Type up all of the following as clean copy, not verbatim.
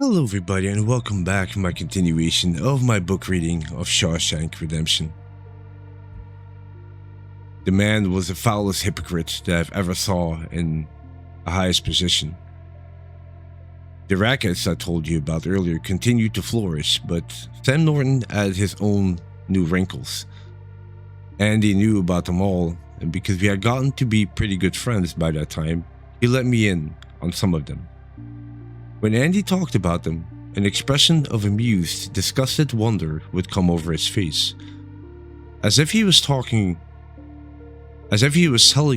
Hello, everybody, and welcome back to my continuation of my book reading of Shawshank Redemption. The man was the foulest hypocrite that I've ever saw in the highest position. The rackets I told you about earlier continued to flourish, but Sam Norton added his own new wrinkles. Andy knew about them all, and because we had gotten to be pretty good friends by that time, he let me in on some of them. When Andy talked about them, an expression of amused, disgusted wonder would come over his face, as if he was telling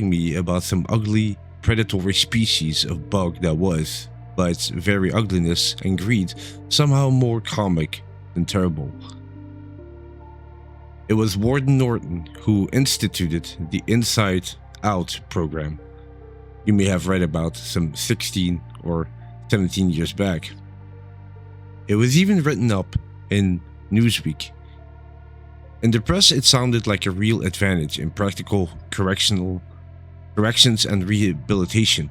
me about some ugly, predatory species of bug that was, by its very ugliness and greed, somehow more comic than terrible. It was Warden Norton who instituted the Inside Out program you may have read about some 16 or 17 years back. It was even written up in Newsweek. In the press, it sounded like a real advantage in practical corrections and rehabilitation.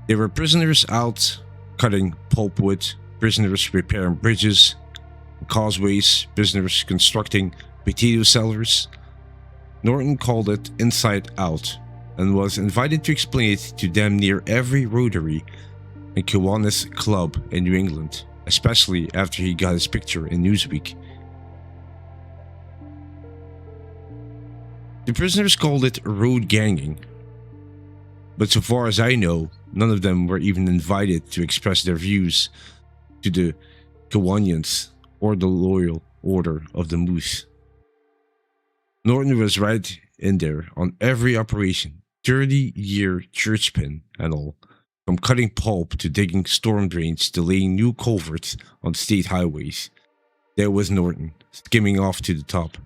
There were prisoners out cutting pulpwood, prisoners repairing bridges, causeways, prisoners constructing potato cellars. Norton called it Inside Out and was invited to explain it to damn near every Rotary and Kiwanis club in New England, especially after he got his picture in Newsweek. The prisoners called it road ganging, but so far as I know, none of them were even invited to express their views to the Kiwanians or the Loyal Order of the Moose. Norton was right in there on every operation, 30-year church pin and all, from cutting pulp to digging storm drains to laying new culverts on state highways. There was Norton, skimming off to the top.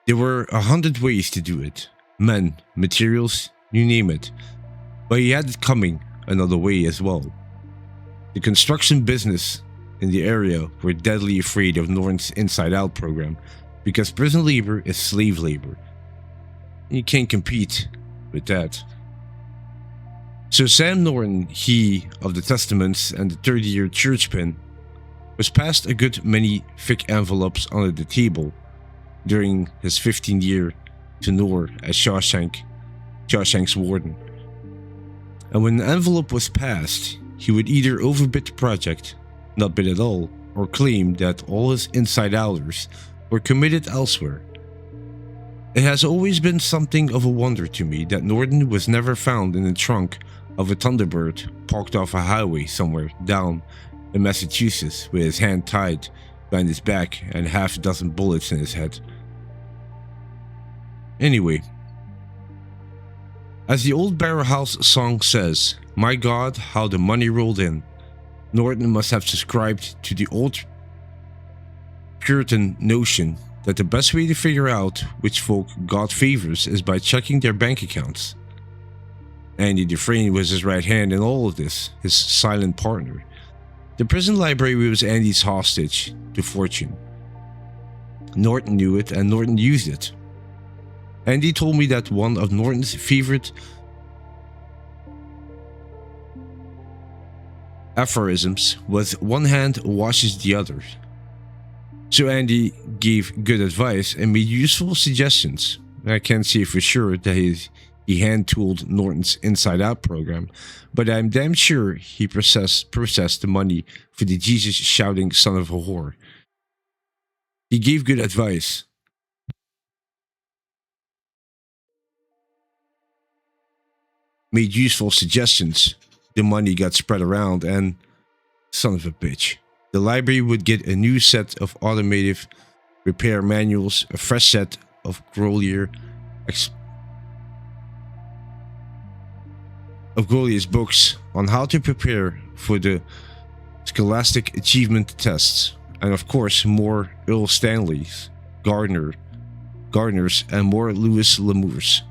There were 100 ways to do it. Men, materials, you name it. But he had it coming another way as well. The construction business in the area were deadly afraid of Norton's Inside Out program because prison labor is slave labor. You can't compete with that. So Sam Norton, he of the Testaments and the 30-year church pin, was passed a good many thick envelopes under the table during his 15-year tenure as Shawshank's warden. And when an envelope was passed, he would either overbid the project, not bid at all, or claim that all his inside-outers were committed elsewhere. It has always been something of a wonder to me that Norton was never found in the trunk of a Thunderbird parked off a highway somewhere down in Massachusetts with his hand tied behind his back and half a dozen bullets in his head. Anyway, as the old Barrel House song says, "My God, how the money rolled in," Norton must have subscribed to the old Puritan notion that the best way to figure out which folk God favors is by checking their bank accounts. Andy Dufresne was his right hand in all of this, his silent partner. The prison library was Andy's hostage to fortune. Norton knew it and Norton used it. Andy told me that one of Norton's favorite aphorisms was "one hand washes the other." So Andy gave good advice and made useful suggestions. I can't say for sure that he hand-tooled Norton's Inside Out program, but I'm damn sure he processed the money for the Jesus-shouting son of a whore. He gave good advice. Made useful suggestions. The money got spread around and, son of a bitch, the library would get a new set of automotive repair manuals, a fresh set of Grolier's books on how to prepare for the Scholastic Achievement Tests, and of course more Earl Stanleys, Gardners, and more Louis L'Amours.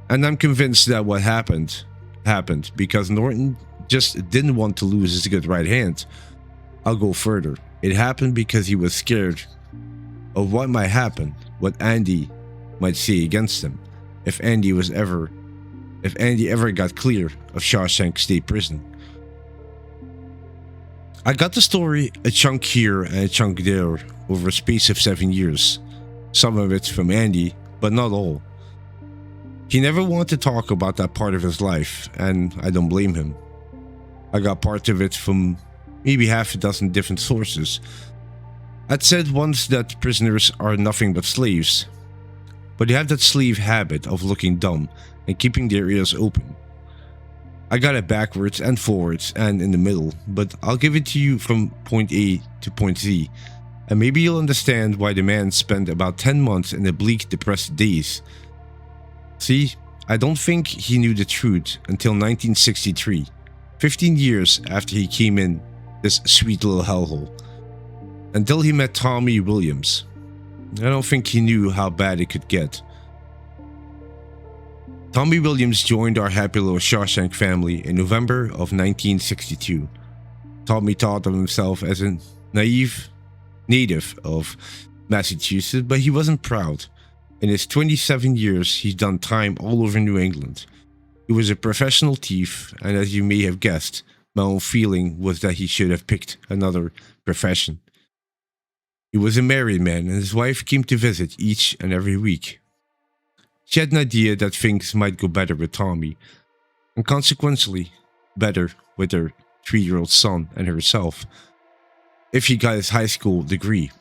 And I'm convinced that what happened because Norton just didn't want to lose his good right hand. I'll go further. It happened because he was scared of what might happen, what Andy might say against him, if Andy was ever if Andy ever got clear of Shawshank State Prison. I got the story a chunk here and a chunk there over a space of 7 years. Some of it from Andy, but not all. He never wanted to talk about that part of his life, and I don't blame him. I got part of it from maybe half a dozen different sources. I'd said once that prisoners are nothing but slaves, but they have that slave habit of looking dumb and keeping their ears open. I got it backwards and forwards and in the middle, but I'll give it to you from point A to point Z, and maybe you'll understand why the man spent about 10 months in the bleak, depressed days. See, I don't think he knew the truth until 1963, 15 years after he came in this sweet little hellhole. Until he met Tommy Williams. I don't think he knew how bad it could get. Tommy Williams joined our happy little Shawshank family in November of 1962. Tommy thought of himself as a naive native of Massachusetts, but he wasn't proud. In his 27 years, he's done time all over New England. He was a professional thief, and as you may have guessed, my own feeling was that he should have picked another profession. He was a married man, and his wife came to visit each and every week. She had an idea that things might go better with Tommy, and consequently, better with her 3-year-old son and herself, if he got his high school degree.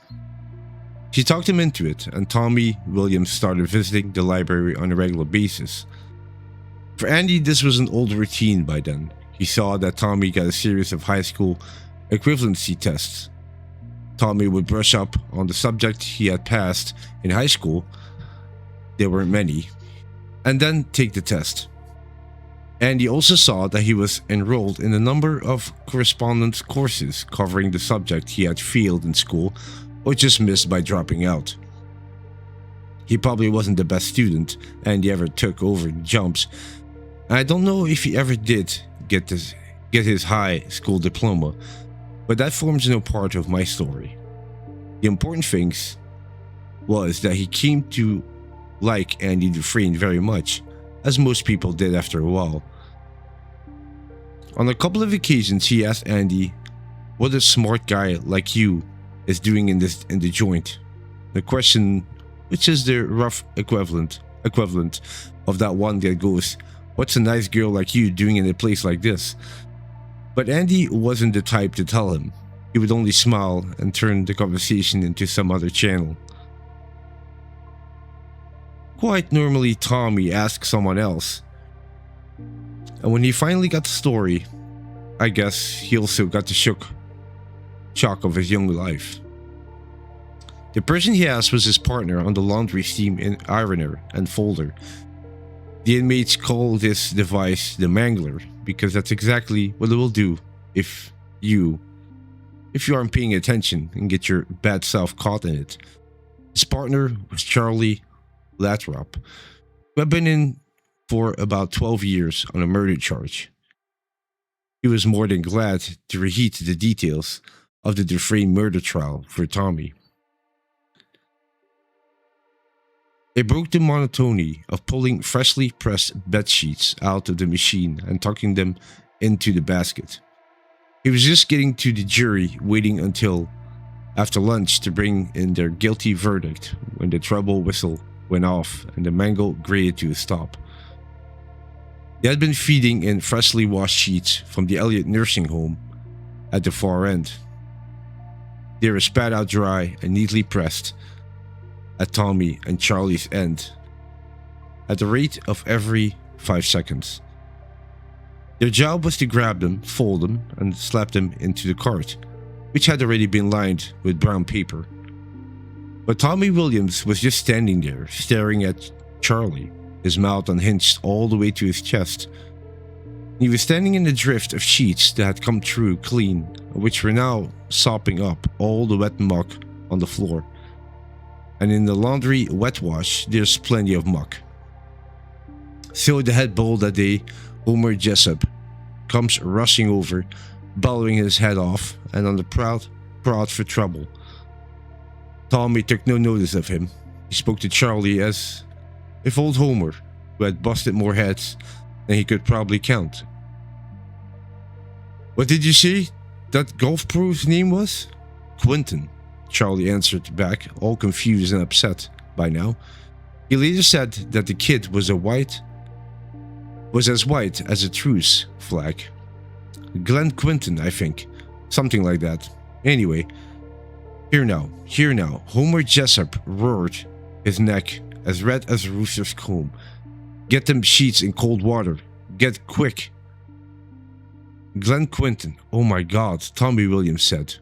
She talked him into it, and Tommy Williams started visiting the library on a regular basis. For Andy, this was an old routine by then. He saw that Tommy got a series of high school equivalency tests. Tommy would brush up on the subject he had passed in high school, there weren't many, and then take the test. Andy also saw that he was enrolled in a number of correspondence courses covering the subject he had failed in school or just missed by dropping out. He probably wasn't the best student Andy ever took over the jumps, and I don't know if he ever did get his high school diploma, but that forms no part of my story. The important thing was that he came to like Andy Dufresne very much, as most people did after a while. On a couple of occasions, he asked Andy what a smart guy like you is doing in the joint. The question, which is the rough equivalent of that one that goes, "What's a nice girl like you doing in a place like this?" But Andy wasn't the type to tell him. He would only smile and turn the conversation into some other channel. Quite normally, Tommy asked someone else. And when he finally got the story, I guess he also got the shock of his young life. The person he asked was his partner on the laundry steam ironer and folder. The inmates call this device the mangler because that's exactly what it will do if you aren't paying attention and get your bad self caught in it. His partner was Charlie Lathrop, who had been in for about 12 years on a murder charge. He was more than glad to reheat the details of the Dufresne murder trial for Tommy. It broke the monotony of pulling freshly pressed bed sheets out of the machine and tucking them into the basket. He was just getting to the jury, waiting until after lunch to bring in their guilty verdict when the treble whistle went off and the mangle grated to a stop. They had been feeding in freshly washed sheets from the Elliott nursing home at the far end. They were spat out dry and neatly pressed at Tommy and Charlie's end at the rate of every 5 seconds. Their job was to grab them, fold them, and slap them into the cart, which had already been lined with brown paper. But Tommy Williams was just standing there, staring at Charlie, his mouth unhinged all the way to his chest. He was standing in the drift of sheets that had come through clean, which were now sopping up all the wet muck on the floor. And in the laundry wet wash, there's plenty of muck. So the head bull that day, Homer Jessup, comes rushing over, bellowing his head off and on the proud for trouble. Tommy took no notice of him. He spoke to Charlie as if old Homer, who had busted more heads and he could probably count. What did you say that golf pro's name was? Quentin, Charlie answered back, all confused and upset by now. He later said that the kid was as white as a truce flag. Glenn Quentin, I think. Something like that. Anyway, here now. Homer Jessup roared, his neck as red as a rooster's comb. Get them sheets in cold water. Get quick. Glenn Quentin. Oh my God, Tommy Williams said.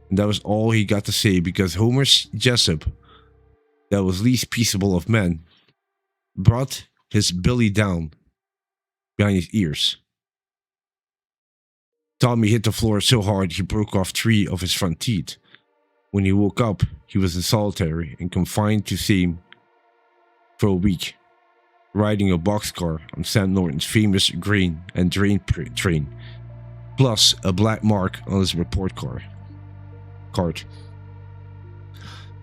And that was all he got to say because Homer Jessup, that was least peaceable of men, brought his belly down behind his ears. Tommy hit the floor so hard he broke off 3 of his front teeth. When he woke up, he was in solitary and confined to same for a week, riding a boxcar on Sam Norton's famous grain and drain train, plus a black mark on his report card.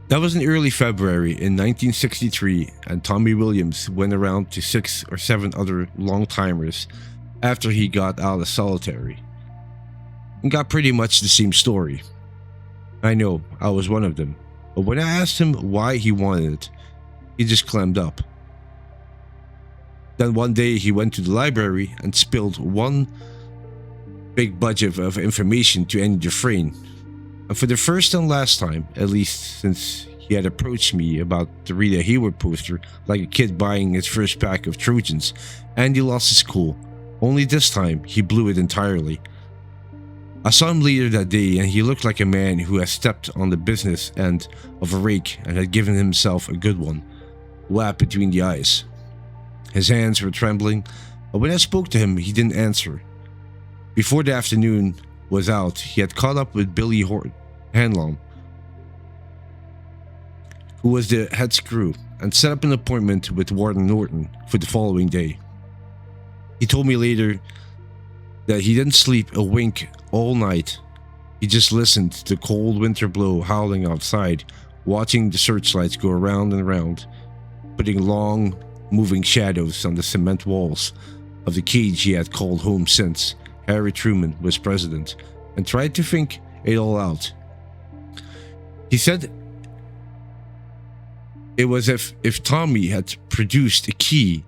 That was in early February in 1963, and Tommy Williams went around to 6 or 7 other long-timers after he got out of solitary, and got pretty much the same story. I know, I was one of them, but when I asked him why he wanted it, he just clammed up. Then one day he went to the library and spilled one big budget of information to Andy Dufresne. And for the first and last time, at least since he had approached me about the Rita Hayworth poster like a kid buying his first pack of Trojans, Andy lost his cool. Only this time, he blew it entirely. I saw him later that day and he looked like a man who had stepped on the business end of a rake and had given himself a good one, whap between the eyes. His hands were trembling, but when I spoke to him, he didn't answer. Before the afternoon was out, he had caught up with Billy Hanlon, who was the head screw, and set up an appointment with Warden Norton for the following day. He told me later that he didn't sleep a wink all night. He just listened to the cold winter blow howling outside, watching the searchlights go around and around, putting long, moving shadows on the cement walls of the cage he had called home since Harry Truman was president, and tried to think it all out. He said it was as if Tommy had produced a key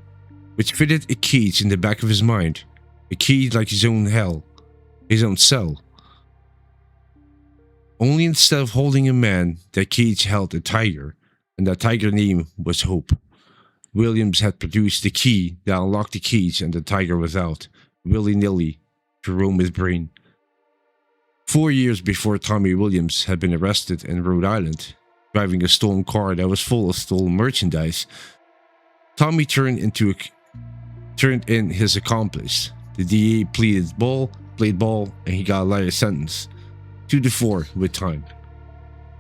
which fitted a cage in the back of his mind, a key like his own hell, his own cell. Only instead of holding a man, that cage held a tiger, and that tiger name was Hope. Williams had produced the key that unlocked the cage, and the tiger was out, willy-nilly, to roam his brain. 4 years before Tommy Williams had been arrested in Rhode Island, driving a stolen car that was full of stolen merchandise, Tommy turned in his accomplice. The DA played ball, and he got a lighter sentence, 2 to 4 with time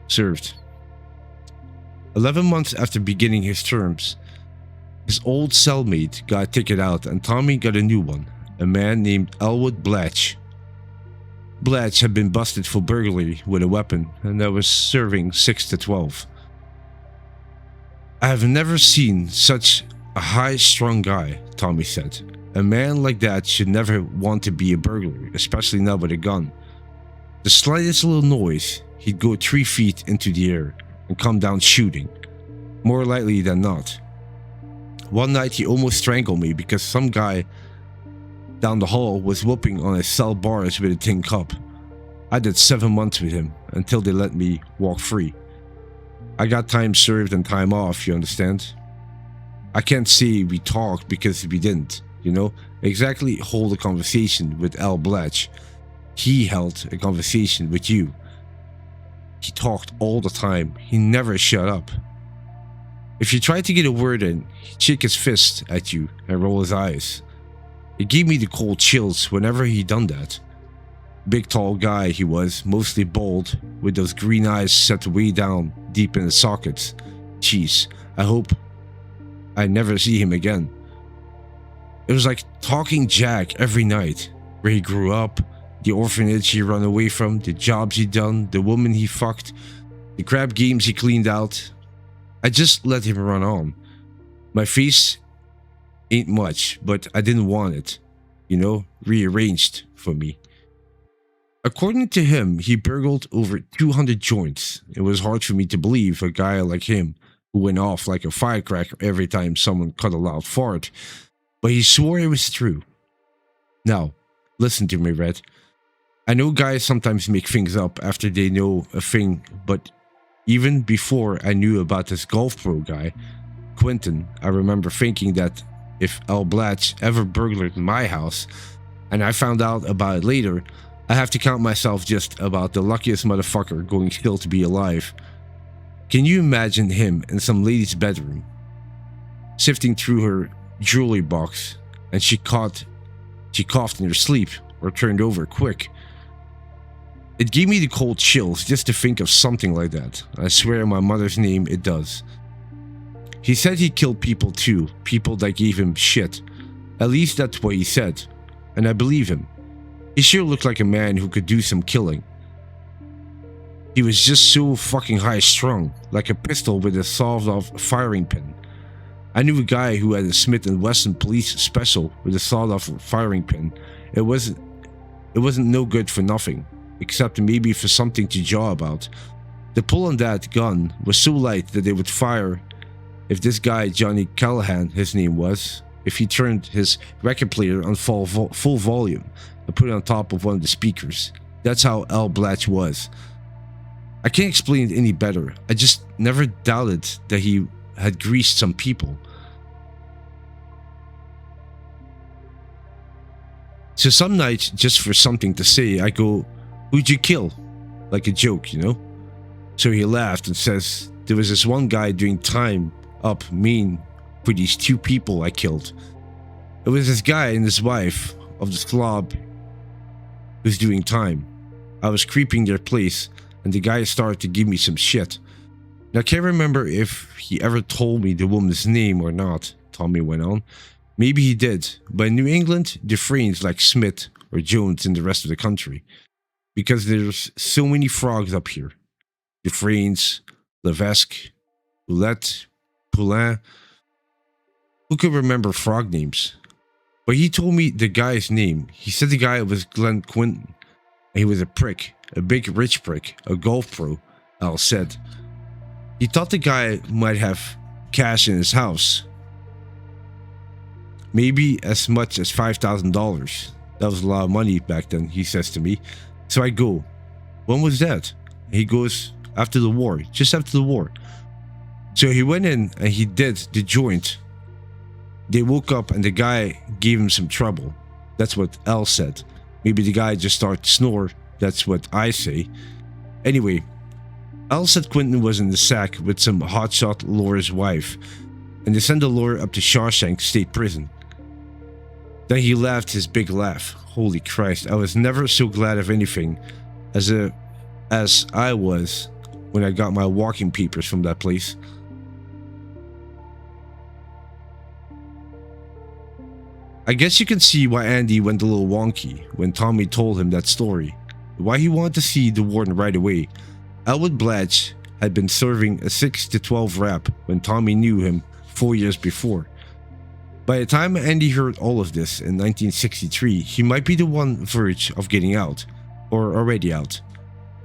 served. 11 months after beginning his terms, his old cellmate got a ticket out and Tommy got a new one, a man named Elwood Blatch. Blatch had been busted for burglary with a weapon and that was serving 6 to 12. I have never seen such a high-strung guy, Tommy said. A man like that should never want to be a burglar, especially not with a gun. The slightest little noise, he'd go 3 feet into the air and come down shooting, more likely than not. One night he almost strangled me because some guy down the hall was whooping on his cell bars with a tin cup. I did 7 months with him until they let me walk free. I got time served and time off, you understand? I can't say we talked because we didn't, exactly hold a conversation with Al Blatch. He held a conversation with you. He talked all the time. He never shut up. If you tried to get a word in, he'd shake his fist at you and roll his eyes. It gave me the cold chills whenever he done that. Big tall guy he was, mostly bald, with those green eyes set way down deep in his sockets. Jeez, I hope I never see him again. It was like talking Jack every night, where he grew up, the orphanage he ran away from, the jobs he done, the woman he fucked, the crap games he cleaned out. I just let him run on. My face Ain't much, but I didn't want it, rearranged for me. According to him, he burgled over 200 joints. It was hard for me to believe a guy like him who went off like a firecracker every time someone cut a loud fart, but he swore it was true. Now, listen to me, Red. I know guys sometimes make things up after they know a thing, but even before I knew about this golf pro guy, Quentin, I remember thinking that if Al Blatch ever burglared my house, and I found out about it later, I have to count myself just about the luckiest motherfucker going still to be alive. Can you imagine him in some lady's bedroom, sifting through her jewelry box, and she coughed in her sleep or turned over quick? It gave me the cold chills just to think of something like that. I swear on my mother's name it does. He said he killed people too, people that gave him shit. At least that's what he said, and I believe him. He sure looked like a man who could do some killing. He was just so fucking high-strung, like a pistol with a sawed-off firing pin. I knew a guy who had a Smith & Wesson police special with a sawed-off firing pin. It wasn't no good for nothing, except maybe for something to jaw about. The pull on that gun was so light that it would fire if this guy, Johnny Callahan, his name was, if he turned his record player on full volume and put it on top of one of the speakers. That's how Al Blatch was. I can't explain it any better. I just never doubted that he had greased some people. So some nights, just for something to say, I go, "Who'd you kill?" Like a joke, So he laughed and says, "There was this one guy doing time up mean for these two people I killed. It was this guy and his wife of the slob who's doing time. I was creeping their place and the guy started to give me some shit. Now I can't remember if he ever told me the woman's name or not," Tommy went on. "Maybe he did, but in New England, Dufresne's like Smith or Jones in the rest of the country. Because there's so many frogs up here. Dufresne's, Levesque, Roulette, Poulin. Who could remember frog names? But he told me the guy's name. He said the guy was Glenn Quinton. And he was a prick, a big rich prick, a golf pro," Al said. He thought the guy might have cash in his house. Maybe as much as $5,000. That was a lot of money back then, he says to me. So I go, "When was that?" He goes, "After the war, just after the war." So he went in and he did the joint. They woke up and the guy gave him some trouble. That's what Al said. Maybe the guy just started to snore. That's what I say. Anyway, Al said Quentin was in the sack with some hotshot lawyer's wife, and they sent the lawyer up to Shawshank State Prison. Then he laughed his big laugh. Holy Christ, I was never so glad of anything as I was when I got my walking papers from that place. I guess you can see why Andy went a little wonky when Tommy told him that story. Why he wanted to see the warden right away. Elwood Blatch had been serving a 6 to 12 rap when Tommy knew him 4 years before. By the time Andy heard all of this in 1963, he might be the one verge of getting out, or already out.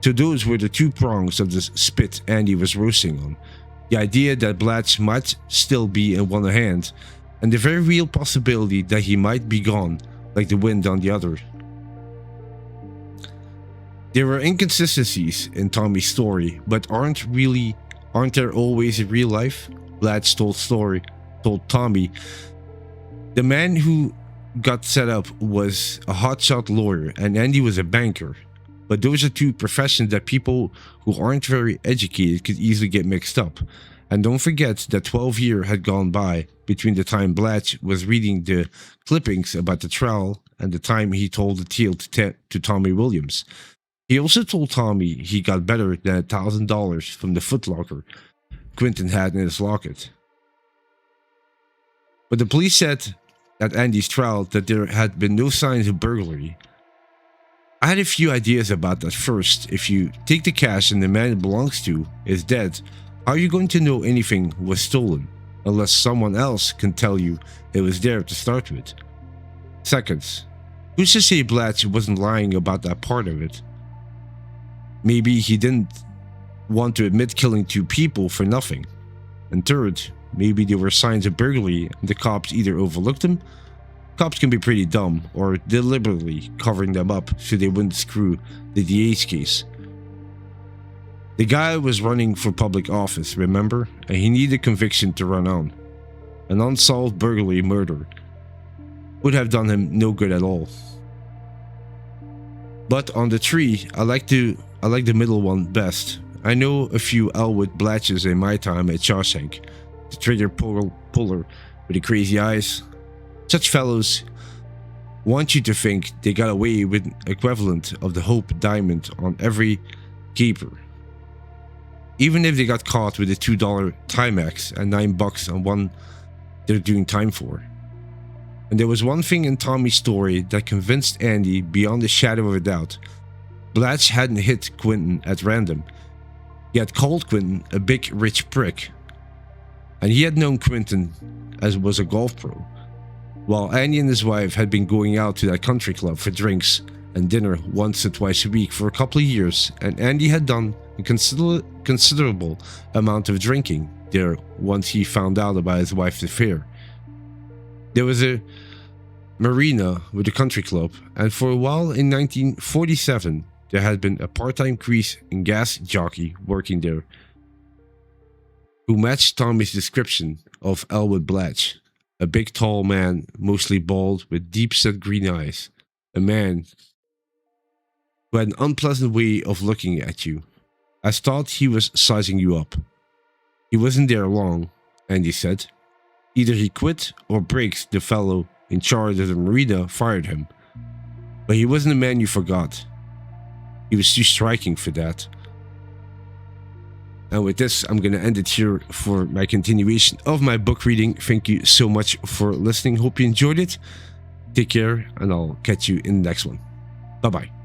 So those were the two prongs of the spit Andy was roasting on. The idea that Blatch might still be in one hand, and the very real possibility that he might be gone like the wind on the other. There were inconsistencies in Tommy's story, but aren't there always in real life? Blatch told Tommy, the man who got set up was a hotshot lawyer and Andy was a banker. But those are two professions that people who aren't very educated could easily get mixed up. And don't forget that 12 years had gone by between the time Blatch was reading the clippings about the trial and the time he told the tale to Tommy Williams. He also told Tommy he got better than $1,000 from the footlocker Quentin had in his locket. But the police said at Andy's trial that there had been no signs of burglary. I had a few ideas about that. First, if you take the cash and the man it belongs to is dead, how are you going to know anything was stolen? unless someone else can tell you it was there to start with. Second, who's to say Blatch wasn't lying about that part of it? Maybe he didn't want to admit killing 2 people for nothing. And third, maybe there were signs of burglary and the cops either overlooked them. Cops can be pretty dumb, or deliberately covering them up so they wouldn't screw the DA's case. The guy was running for public office, remember? And he needed conviction to run on. An unsolved burglary murder would have done him no good at all. But on the 3, I like the middle one best. I know a few Elwood Blatches in my time at Shawshank. The trigger puller with the crazy eyes. Such fellows want you to think they got away with an equivalent of the Hope Diamond on every caper. Even if they got caught with a $2 Timex and $9 on one they're doing time for. And there was one thing in Tommy's story that convinced Andy beyond a shadow of a doubt. Blatch hadn't hit Quentin at random. He had called Quentin a big rich prick. And he had known Quentin as was a golf pro, while Andy and his wife had been going out to that country club for drinks and dinner once or twice a week for a couple of years, and Andy had done a considerable amount of drinking there once he found out about his wife's affair. There was a marina with the country club, and for a while in 1947 there had been a part-time grease and gas jockey working there who matched Tommy's description of Elwood Blatch. A big tall man, mostly bald, with deep-set green eyes. A man who had an unpleasant way of looking at you. I thought he was sizing you up. He wasn't there long, Andy said. Either he quit or Briggs, the fellow in charge of the marina, fired him. But he wasn't a man you forgot. He was too striking for that. And with this, I'm going to end it here for my continuation of my book reading. Thank you so much for listening. Hope you enjoyed it. Take care, and I'll catch you in the next one. Bye-bye.